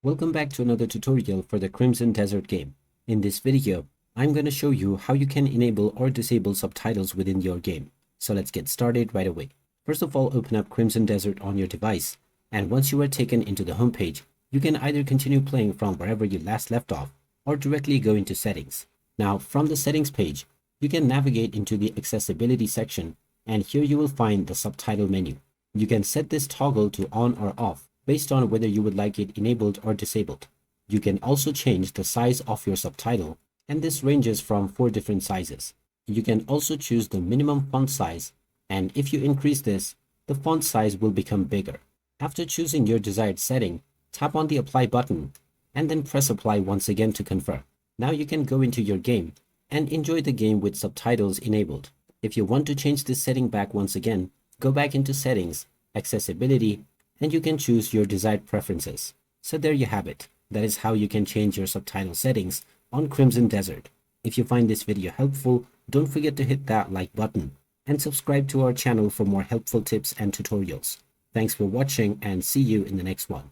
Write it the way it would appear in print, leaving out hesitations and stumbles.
Welcome back to another tutorial for the Crimson Desert game. In this video, I'm going to show you how you can enable or disable subtitles within your game. So let's get started right away. First of all, open up Crimson Desert on your device, and once you are taken into the home page, you can either continue playing from wherever you last left off or directly go into settings. Now, from the settings page, you can navigate into the accessibility section, and here you will find the subtitle menu. You can set this toggle to on or off based on whether you would like it enabled or disabled. You can also change the size of your subtitle, and this ranges from 4 different sizes. You can also choose the minimum font size, and if you increase this, the font size will become bigger. After choosing your desired setting, tap on the apply button and then press apply once again to confirm. Now you can go into your game and enjoy the game with subtitles enabled. If you want to change this setting back once again, go back into settings, accessibility, and you can choose your desired preferences. So there you have it. That is how you can change your subtitle settings on Crimson Desert. If you find this video helpful, don't forget to hit that like button and subscribe to our channel for more helpful tips and tutorials. Thanks for watching and see you in the next one.